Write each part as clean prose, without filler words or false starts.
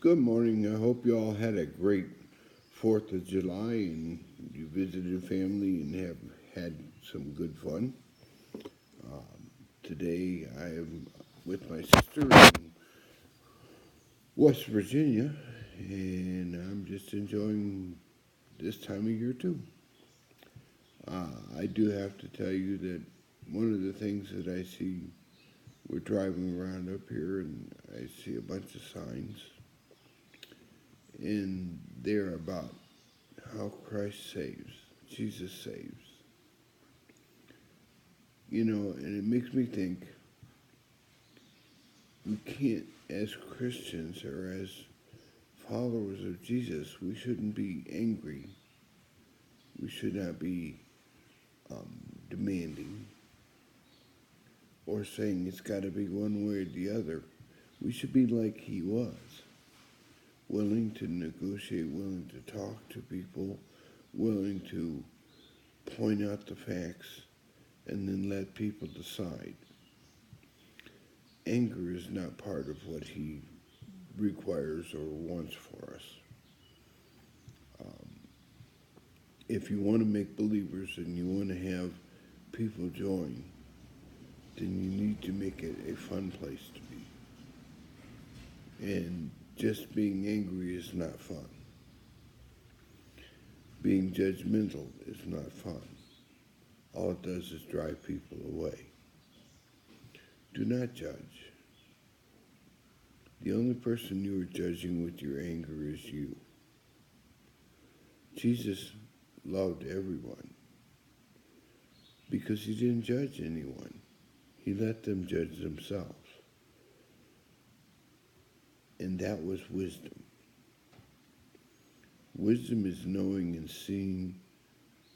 Good morning. I hope you all had a great 4th of July and you visited family and have had some good fun. Today I am with my sister in West Virginia and I'm just enjoying this time of year too. I do have to tell you that one of the things that I see, we're driving around up here and I see a bunch of signs and they're about how Christ saves, Jesus saves. And it makes me think we can't, as Christians or as followers of Jesus, we shouldn't be angry. We should not be demanding or saying it's got to be one way or the other. We should be like he was, willing to negotiate, willing to talk to people, willing to point out the facts, and then let people decide. Anger is not part of what he requires or wants for us. If you want to make believers and you want to have people join, then you need to make it a fun place to be. And just being angry is not fun. Being judgmental is not fun. All it does is drive people away. Do not judge. The only person you are judging with your anger is you. Jesus loved everyone because he didn't judge anyone. He let them judge themselves. And that was wisdom. Wisdom is knowing and seeing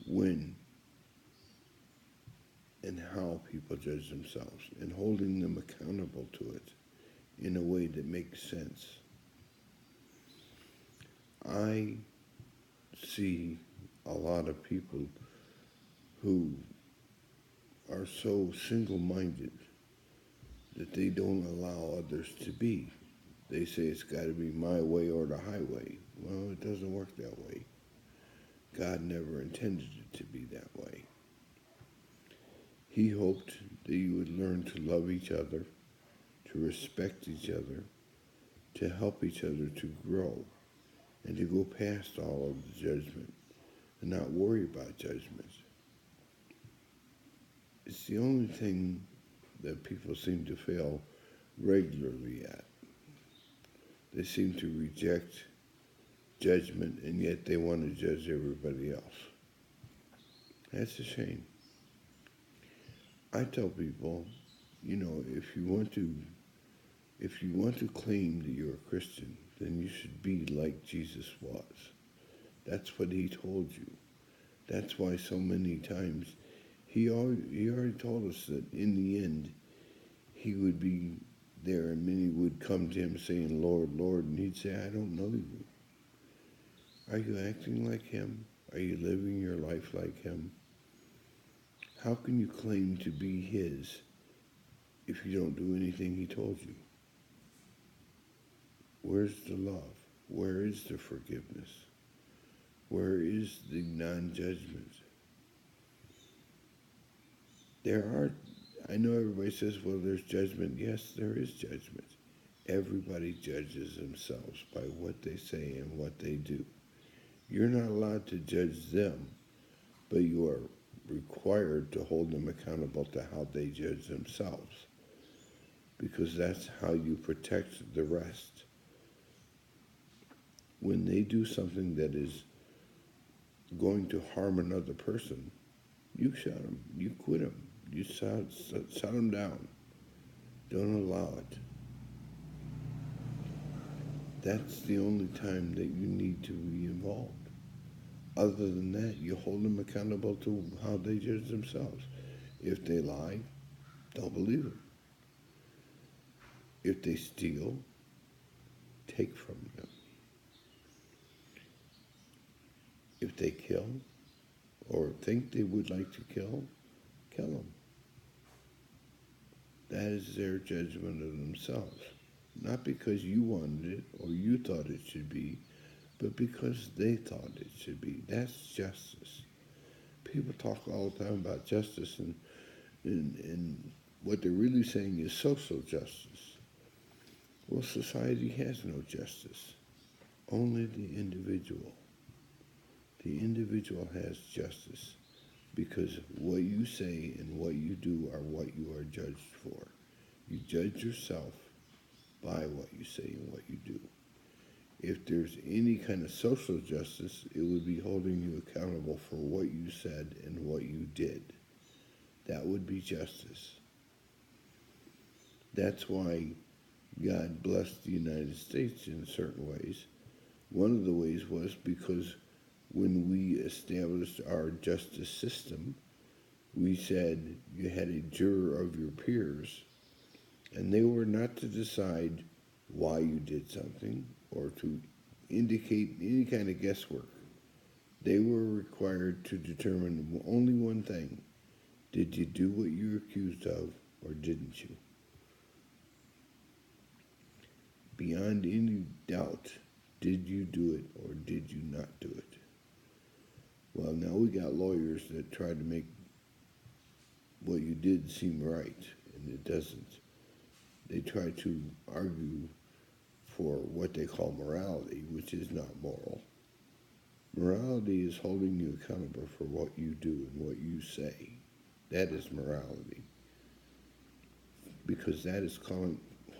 when and how people judge themselves and holding them accountable to it in a way that makes sense. I see a lot of people who are so single-minded that they don't allow others to be. They say it's got to be my way or the highway. Well, it doesn't work that way. God never intended it to be that way. He hoped that you would learn to love each other, to respect each other, to help each other to grow, and to go past all of the judgment and not worry about judgment. It's the only thing that people seem to fail regularly at. They seem to reject judgment, and yet they want to judge everybody else. That's a shame. I tell people, if you want to claim that you're a Christian, then you should be like Jesus was. That's what he told you. That's why so many times he already told us that in the end he would be there and many would come to him saying, Lord, Lord, and he'd say, I don't know you. Are you acting like him? Are you living your life like him? How can you claim to be his if you don't do anything he told you? Where's the love? Where is the forgiveness? Where is the non-judgment? I know everybody says, well, there's judgment. Yes, there is judgment. Everybody judges themselves by what they say and what they do. You're not allowed to judge them, but you are required to hold them accountable to how they judge themselves, because that's how you protect the rest. When they do something that is going to harm another person, you shut them, you quit them, you shut them down. Don't allow it. That's the only time that you need to be involved. Other than that, you hold them accountable to how they judge themselves. If they lie, don't believe them. If they steal, take from them. If they kill or think they would like to kill them. That is their judgment of themselves. Not because you wanted it or you thought it should be, but because they thought it should be. That's justice. People talk all the time about justice, and what they're really saying is social justice. Well, society has no justice, only the individual. The individual has justice because what you say and what you do are what you are judged for. You judge yourself by what you say and what you do. If there's any kind of social justice, it would be holding you accountable for what you said and what you did. That would be justice. That's why God blessed the United States in certain ways. One of the ways was because when we established our justice system, we said you had a juror of your peers, and they were not to decide why you did something or to indicate any kind of guesswork. They were required to determine only one thing. Did you do what you're accused of, or didn't you? Beyond any doubt, did you do it or did you not do it? Well, now we got lawyers that try to make what you did seem right, and it doesn't. They try to argue for what they call morality, which is not moral. Morality is holding you accountable for what you do and what you say. That is morality. Because that is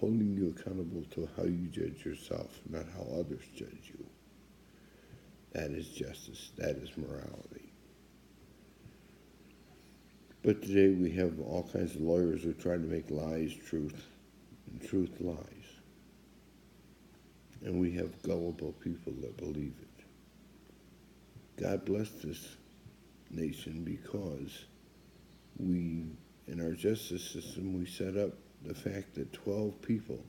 holding you accountable to how you judge yourself, not how others judge you. That is justice. That is morality. But today we have all kinds of lawyers who try to make lies truth and truth lies. And we have gullible people that believe it. God blessed this nation because we, in our justice system, we set up the fact that 12 people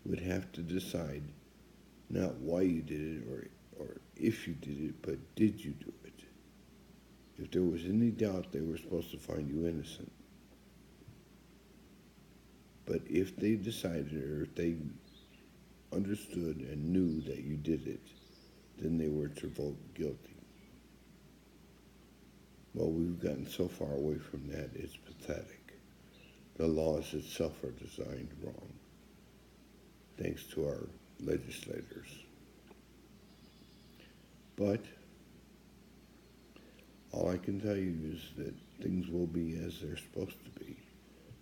would have to decide not why you did it or if you did it, but did you do it? If there was any doubt, they were supposed to find you innocent. But if they decided or if they understood and knew that you did it, then they were to vote guilty. Well, we've gotten so far away from that, it's pathetic. The laws itself are designed wrong, thanks to our legislators. But all I can tell you is that things will be as they're supposed to be.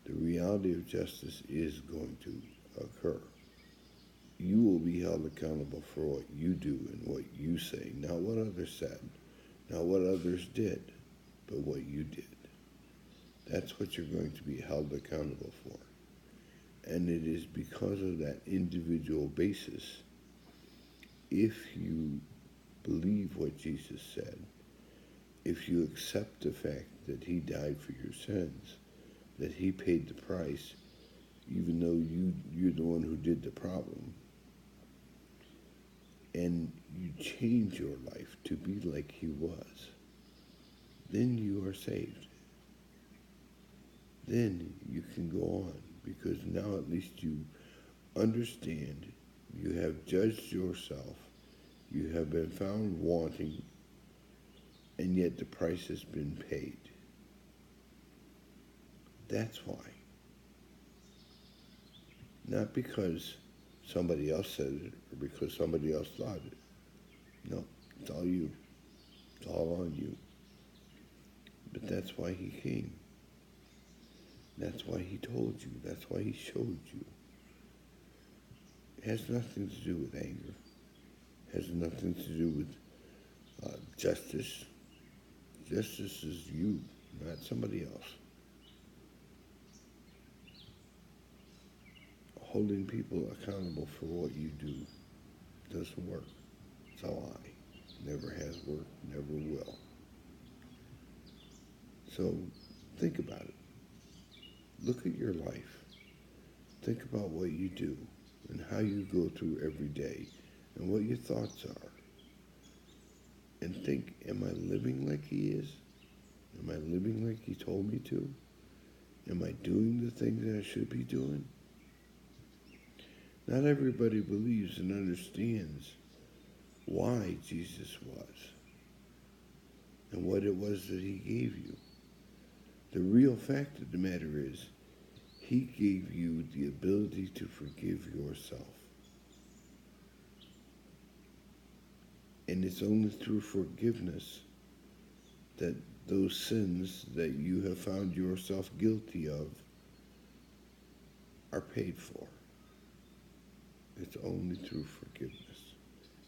The reality of justice is going to occur. You will be held accountable for what you do and what you say, not what others said, not what others did, but what you did. That's what you're going to be held accountable for. And it is because of that individual basis, if you believe what Jesus said, if you accept the fact that he died for your sins, that he paid the price, even though you're the one who did the problem, and you change your life to be like he was, then you are saved. Then you can go on, because now at least you understand, you have judged yourself, you have been found wanting, and yet the price has been paid. That's why. Not because somebody else said it or because somebody else thought it. No, it's all you. It's all on you. But that's why he came. That's why he told you. That's why he showed you. It has nothing to do with anger. It has nothing to do with justice. Justice is you, not somebody else. Holding people accountable for what you do doesn't work. It's a lie. Never has worked, never will. So think about it. Look at your life. Think about what you do and how you go through every day and what your thoughts are. And think, am I living like he is? Am I living like he told me to? Am I doing the things that I should be doing? Not everybody believes and understands why Jesus was and what it was that he gave you. The real fact of the matter is, he gave you the ability to forgive yourself. And it's only through forgiveness that those sins that you have found yourself guilty of are paid for. It's only through forgiveness.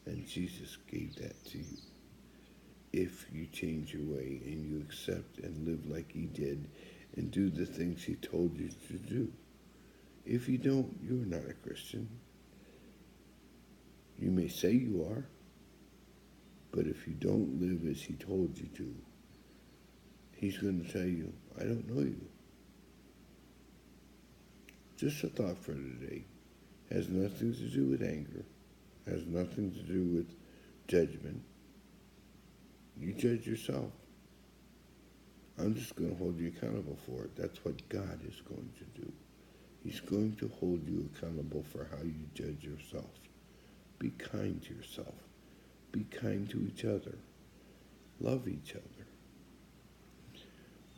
And Jesus gave that to you. If you change your way and you accept and live like he did and do the things he told you to do. If you don't, you're not a Christian. You may say you are, but if you don't live as he told you to, he's going to tell you, I don't know you. Just a thought for today. Has nothing to do with anger. Has nothing to do with judgment. You judge yourself. I'm just going to hold you accountable for it. That's what God is going to do. He's going to hold you accountable for how you judge yourself. Be kind to yourself. Be kind to each other. Love each other.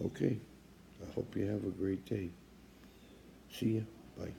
Okay. I hope you have a great day. See ya. Bye.